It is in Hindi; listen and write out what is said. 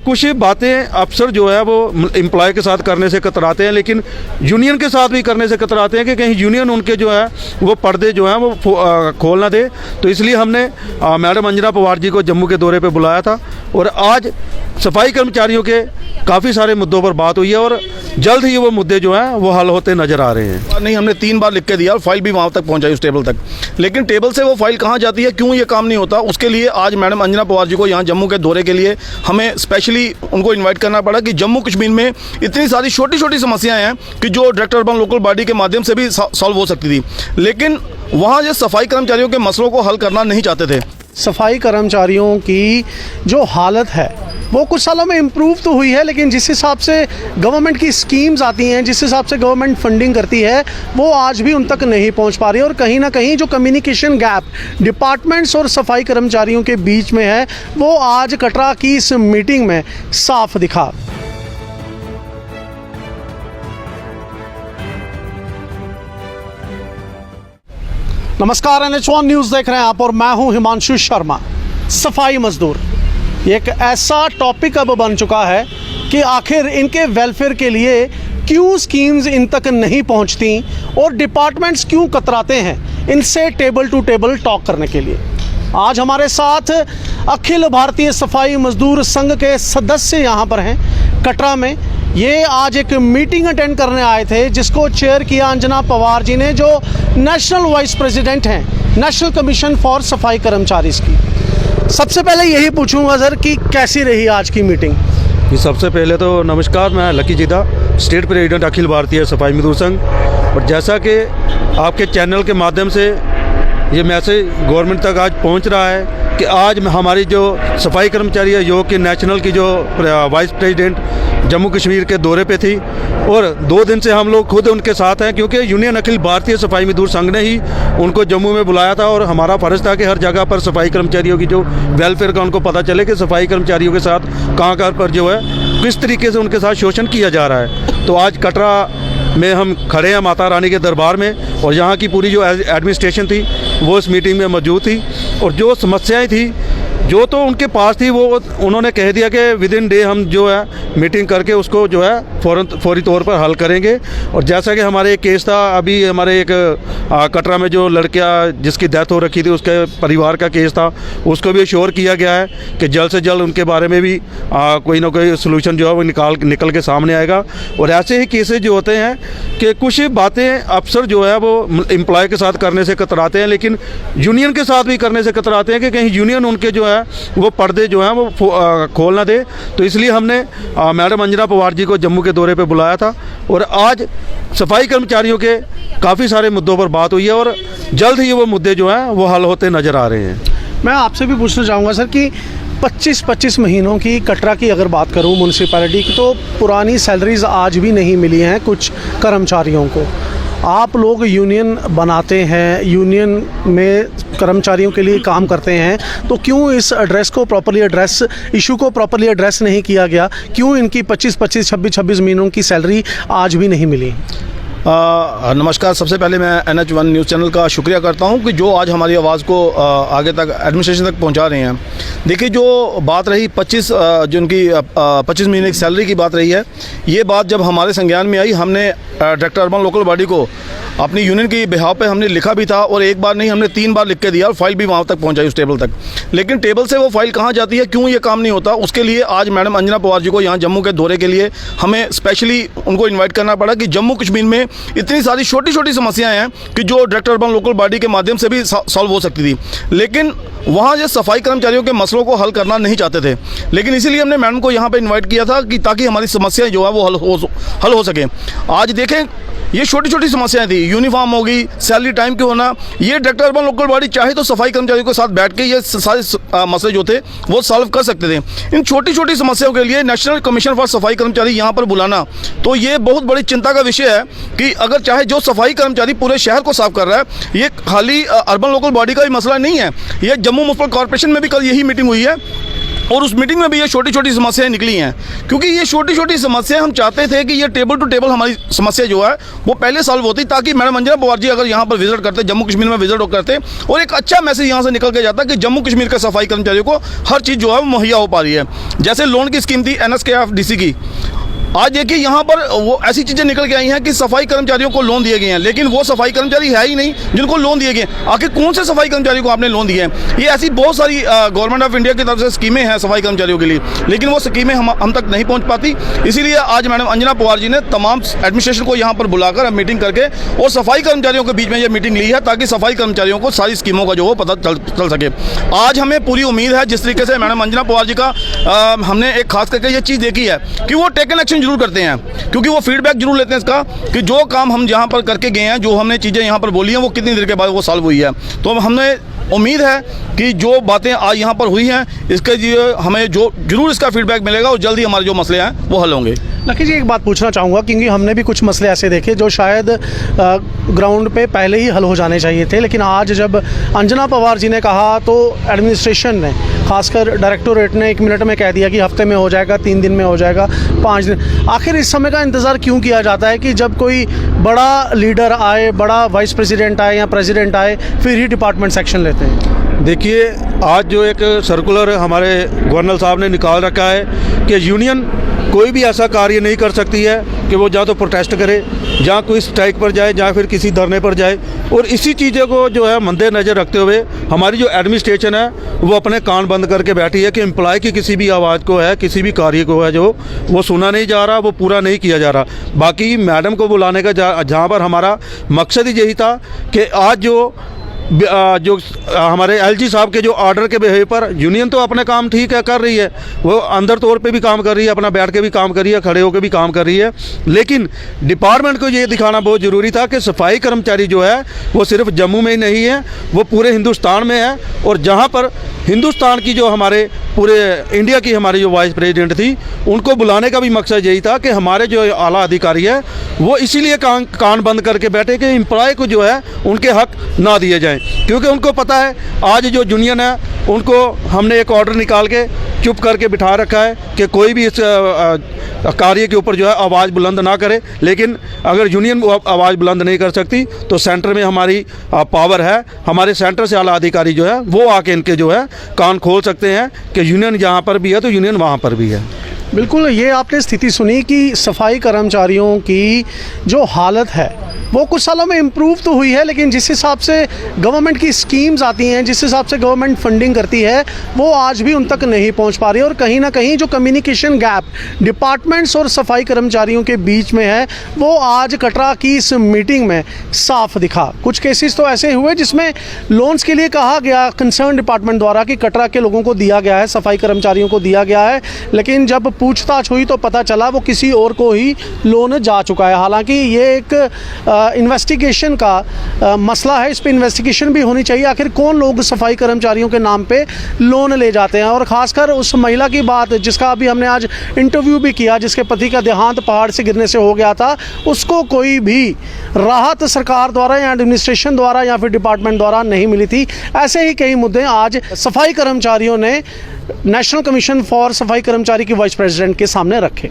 कुछ बातें अफसर जो है वो एम्प्लॉय के साथ करने से कतराते हैं, लेकिन यूनियन के साथ भी करने से कतराते हैं कि कहीं यूनियन उनके जो है वो पर्दे जो हैं वो खोल ना दे। तो इसलिए हमने मैडम अंजना पवार जी को जम्मू के दौरे पे बुलाया था और आज सफाई कर्मचारियों के काफ़ी सारे मुद्दों पर बात हुई है और जल्द ही वो मुद्दे जो हैं वो हल होते नज़र आ रहे हैं। नहीं, हमने 3 बार लिख के दिया और फाइल भी वहाँ तक पहुँचाई, उस टेबल तक, लेकिन टेबल से वो फाइल कहाँ जाती है, क्यों ये काम नहीं होता, उसके लिए आज मैडम अंजना पवार जी को यहाँ जम्मू के दौरे के लिए हमें स्पेशली उनको इन्वाइट करना पड़ा कि जम्मू कश्मीर में इतनी सारी छोटी छोटी समस्याएँ हैं कि जो डायरेक्टर अर्बन लोकल बॉडी के माध्यम से भी सॉल्व हो सकती थी, लेकिन वहाँ जो सफाई कर्मचारियों के मसलों को हल करना नहीं चाहते थे। सफाई कर्मचारियों की जो हालत है वो कुछ सालों में इम्प्रूव तो हुई है, लेकिन जिस हिसाब से गवर्नमेंट की स्कीम्स आती हैं, जिस हिसाब से गवर्नमेंट फंडिंग करती है, वो आज भी उन तक नहीं पहुंच पा रही है। और कहीं ना कहीं जो कम्युनिकेशन गैप डिपार्टमेंट्स और सफाई कर्मचारियों के बीच में है, वो आज कटरा की इस मीटिंग में साफ दिखा। नमस्कार, NH1 न्यूज़ देख रहे हैं आप और मैं हूं हिमांशु शर्मा। सफाई मजदूर एक ऐसा टॉपिक अब बन चुका है कि आखिर इनके वेलफेयर के लिए क्यों स्कीम्स इन तक नहीं पहुंचती और डिपार्टमेंट्स क्यों कतराते हैं इनसे टेबल टू टेबल टॉक करने के लिए। आज हमारे साथ अखिल भारतीय सफाई मजदूर संघ के सदस्य यहाँ पर हैं कटरा में। ये आज एक मीटिंग अटेंड करने आए थे जिसको चेयर किया अंजना पवार जी ने, जो नेशनल वाइस प्रेसिडेंट हैं नेशनल कमीशन फॉर सफाई कर्मचारीज की। सबसे पहले यही पूछूंगा सर कि कैसी रही आज की मीटिंग। जी, सबसे पहले तो नमस्कार, मैं लकी जिदा, स्टेट प्रेसिडेंट अखिल भारतीय सफाई मजदूर संघ। और जैसा कि आपके चैनल के माध्यम से ये मैसेज गवर्नमेंट तक आज पहुंच रहा है कि आज हमारी जो सफाई कर्मचारी आयोग के नेशनल की जो वाइस प्रेसिडेंट जम्मू कश्मीर के दौरे पे थी और 2 दिन से हम लोग खुद उनके साथ हैं, क्योंकि यूनियन अखिल भारतीय सफाई मजदूर संघ ने ही उनको जम्मू में बुलाया था और हमारा फ़र्ज़ था कि हर जगह पर सफाई कर्मचारियों की जो वेलफेयर का उनको पता चले कि सफाई कर्मचारियों के साथ कहाँ पर जो है किस तरीके से उनके साथ शोषण किया जा रहा है। तो आज कटरा में हम खड़े हैं माता रानी के दरबार में और यहाँ की पूरी जो एडमिनिस्ट्रेशन थी वो इस मीटिंग में मौजूद थी और जो समस्याएं थी जो तो उनके पास थी वो उन्होंने कह दिया कि विद इन डे हम जो है मीटिंग करके उसको जो है फौरी तौर पर हल करेंगे। और जैसा कि हमारे एक केस था अभी, हमारे एक कटरा में जो लड़कियां जिसकी डेथ हो रखी थी उसके परिवार का केस था, उसको भी श्योर किया गया है कि जल्द से जल्द उनके बारे में भी कोई ना कोई सोल्यूशन जो है वो निकल के सामने आएगा। और ऐसे ही केसेस जो होते हैं कि कुछ बातें अफसर जो है वो एम्प्लॉय के साथ करने से कतराते हैं, लेकिन यूनियन के साथ भी करने से कतराते हैं कि कहीं यूनियन उनके जो है वो पर्दे जो हैं वो खोल ना दे। तो इसलिए हमने मैडम अंजना पवार जी को जम्मू के दौरे पे बुलाया था और आज सफाई कर्मचारियों के काफ़ी सारे मुद्दों पर बात हुई है और जल्द ही वो मुद्दे जो हैं वो हल होते नज़र आ रहे हैं। मैं आपसे भी पूछना चाहूँगा सर कि 25-25 महीनों की कटरा की अगर बात करूँ म्यूनसिपैलिटी की, तो पुरानी सैलरीज आज भी नहीं मिली हैं कुछ कर्मचारियों को। आप लोग यूनियन बनाते हैं, यूनियन में कर्मचारियों के लिए काम करते हैं, तो क्यों इस इशू को प्रॉपर्ली एड्रेस नहीं किया गया? क्यों इनकी 25-25, 26-26 महीनों की सैलरी आज भी नहीं मिली? नमस्कार, सबसे पहले मैं NH1 न्यूज़ चैनल का शुक्रिया करता हूं कि जो आज हमारी आवाज़ को आगे तक एडमिनिस्ट्रेशन तक पहुंचा रहे हैं। देखिए, जो बात रही 25 महीने की सैलरी की बात रही है, ये बात जब हमारे संज्ञान में आई, हमने डायरेक्टर अर्बन लोकल बॉडी को अपनी यूनियन की बिहाव पे हमने लिखा भी था और एक बार नहीं, हमने 3 बार लिख के दिया और फाइल भी वहाँ तक पहुँचाई, उस टेबल तक, लेकिन टेबल से वो फाइल कहाँ जाती है, क्यों ये काम नहीं होता, उसके लिए आज मैडम अंजना पवार जी को यहाँ जम्मू के दौरे के लिए हमें स्पेशली उनको इन्वाइट करना पड़ा कि जम्मू कश्मीर में इतनी सारी छोटी छोटी समस्याएं हैं कि जो डायरेक्टर अर्बन लोकल बॉडी के माध्यम से भी सॉल्व हो सकती थी, लेकिन वहाँ जो सफाई कर्मचारियों के मसलों को हल करना नहीं चाहते थे। लेकिन इसीलिए हमने मैडम को यहाँ पे इनवाइट किया था कि ताकि हमारी समस्याएं जो है वो हल हो सके। आज देखें, ये छोटी छोटी समस्याएं थी, यूनिफॉर्म होगी, सैलरी टाइम के होना, ये डायरेक्टर अर्बन लोकल बॉडी चाहे तो सफाई कर्मचारियों के साथ बैठ के ये सारे मसले जो थे वो सॉल्व कर सकते थे। इन छोटी छोटी समस्याओं के लिए नेशनल कमीशन फॉर सफाई कर्मचारी यहाँ पर बुलाना, तो ये बहुत बड़ी चिंता का विषय है कि अगर चाहे जो सफाई कर्मचारी पूरे शहर को साफ कर रहा है, ये खाली अर्बन लोकल बॉडी का ही मसला नहीं है, ये जम्मू म्युनिसिपल कॉर्पोरेशन में भी कल यही मीटिंग हुई है और उस मीटिंग में भी ये छोटी छोटी समस्याएं निकली हैं, क्योंकि ये छोटी छोटी समस्याएं हम चाहते थे कि ये टेबल टू टेबल हमारी समस्या जो है वो पहले सॉल्व होती, ताकि मैडम अंजना पवार जी अगर यहाँ पर विजिट करते, जम्मू कश्मीर में विजिट करते, और एक अच्छा मैसेज यहाँ से निकल के जाता कि जम्मू कश्मीर के सफाई कर्मचारियों को हर चीज़ जो है वो मुहैया हो पा रही है। जैसे लोन की स्कीम थी NSKFDC की, आज देखिए यहाँ पर वो ऐसी चीज़ें निकल के आई हैं कि सफाई कर्मचारियों को लोन दिए गए हैं, लेकिन वो सफाई कर्मचारी है ही नहीं जिनको लोन दिए गए। आखिर कौन से सफाई कर्मचारियों को आपने लोन दिए हैं? ये ऐसी बहुत सारी गवर्नमेंट ऑफ इंडिया की तरफ से स्कीमें हैं सफाई कर्मचारियों के लिए, लेकिन वो स्कीमें हम तक नहीं पहुँच पाती। इसीलिए आज मैडम अंजना पवार जी ने तमाम एडमिनिस्ट्रेशन को यहाँ पर बुलाकर मीटिंग करके और सफाई कर्मचारियों के बीच में ये मीटिंग ली है, ताकि सफाई कर्मचारियों को सारी स्कीमों का जो वो पता चल सके। आज हमें पूरी उम्मीद है जिस तरीके से मैडम अंजना पवार जी का हमने एक खास करके ये चीज़ देखी है कि वो टेकन एक्शन जरूर करते हैं, क्योंकि वो फीडबैक जरूर लेते हैं इसका कि जो काम हम यहाँ पर करके गए हैं, जो हमने चीज़ें यहाँ पर बोली हैं, वो कितनी देर के बाद वो सॉल्व हुई है। तो हमें उम्मीद है कि जो बातें आज यहाँ पर हुई हैं इसके लिए हमें जो जरूर इसका फीडबैक मिलेगा और जल्दी हमारे जो मसले हैं वो हल होंगे। लकी जी, एक बात पूछना चाहूँगा, क्योंकि हमने भी कुछ मसले ऐसे देखे जो शायद ग्राउंड पे पहले ही हल हो जाने चाहिए थे, लेकिन आज जब अंजना पवार जी ने कहा तो एडमिनिस्ट्रेशन ने, खासकर डायरेक्टोरेट ने 1 मिनट में कह दिया कि हफ्ते में हो जाएगा, 3 दिन में हो जाएगा, 5 दिन। आखिर इस समय का इंतज़ार क्यों किया जाता है कि जब कोई बड़ा लीडर आए, बड़ा वाइस प्रेसिडेंट आए या प्रेसिडेंट आए, फिर ही डिपार्टमेंट सेक्शन लेते हैं? देखिए, आज जो एक सर्कुलर हमारे गवर्नर साहब ने निकाल रखा है कि यूनियन कोई भी ऐसा कार्य नहीं कर सकती है कि वो जहाँ तो प्रोटेस्ट करे, जहाँ कोई स्ट्राइक पर जाए, जहाँ फिर किसी धरने पर जाए। और इसी चीज़ों को जो है मद्देनज़र रखते हुए हमारी जो एडमिनिस्ट्रेशन है वो अपने कान बंद करके बैठी है कि एम्प्लॉय की किसी भी आवाज़ को है, किसी भी कार्य को है जो वो सुना नहीं जा रहा, वो पूरा नहीं किया जा रहा। बाकी मैडम को बुलाने का जहाँ पर हमारा मकसद ही यही था कि आज जो हमारे LG साहब के जो ऑर्डर के बिहेव पर यूनियन तो अपने काम ठीक है कर रही है, वो अंदर तौर पे भी काम कर रही है, अपना बैठ के भी काम कर रही है, खड़े होकर भी काम कर रही है, लेकिन डिपार्टमेंट को ये दिखाना बहुत ज़रूरी था कि सफाई कर्मचारी जो है वो सिर्फ जम्मू में ही नहीं है, वो पूरे हिंदुस्तान में है। और जहाँ पर हिंदुस्तान की जो हमारे पूरे इंडिया की हमारी जो वाइस प्रेसिडेंट थी, उनको बुलाने का भी मकसद यही था कि हमारे जो आला अधिकारी है वो इसीलिए कान बंद करके बैठे कि एम्प्लॉय को जो है उनके हक ना दिए जाएं, क्योंकि उनको पता है आज जो यूनियन है उनको हमने एक ऑर्डर निकाल के चुप करके बिठा रखा है कि कोई भी इस कार्य के ऊपर जो है आवाज़ बुलंद ना करे। लेकिन अगर यूनियन आवाज़ बुलंद नहीं कर सकती तो सेंटर में हमारी पावर है, हमारे सेंटर से आला अधिकारी जो है वो आके इनके जो है कान खोल सकते हैं कि यूनियन जहाँ पर भी है तो यूनियन वहाँ पर भी है। बिल्कुल, ये आपने स्थिति सुनी कि सफाई कर्मचारियों की जो हालत है वो कुछ सालों में इम्प्रूव तो हुई है, लेकिन जिस हिसाब से गवर्नमेंट की स्कीम्स आती हैं, जिस हिसाब से गवर्नमेंट फंडिंग करती है, वो आज भी उन तक नहीं पहुंच पा रही है। और कहीं ना कहीं जो कम्युनिकेशन गैप डिपार्टमेंट्स और सफाई कर्मचारियों के बीच में है वो आज कटरा की इस मीटिंग में साफ दिखा। कुछ केसेस तो ऐसे हुए जिसमें लोन्स के लिए कहा गया कंसर्न डिपार्टमेंट द्वारा कि कटरा के लोगों को दिया गया है, सफाई कर्मचारियों को दिया गया है, लेकिन जब पूछताछ हुई तो पता चला वो किसी और को ही लोन जा चुका है। हालांकि ये एक इन्वेस्टिगेशन का मसला है, इस पर इन्वेस्टिगेशन भी होनी चाहिए। आखिर कौन लोग सफाई कर्मचारियों के नाम पे लोन ले जाते हैं, और ख़ासकर उस महिला की बात जिसका अभी हमने आज इंटरव्यू भी किया, जिसके पति का देहांत पहाड़ से गिरने से हो गया था, उसको कोई भी राहत सरकार द्वारा या एडमिनिस्ट्रेशन द्वारा या फिर डिपार्टमेंट द्वारा नहीं मिली थी। ऐसे ही कई मुद्दे आज सफाई कर्मचारियों ने नेशनल कमीशन फॉर सफाई कर्मचारी की वाइस प्रेसिडेंट के सामने रखे।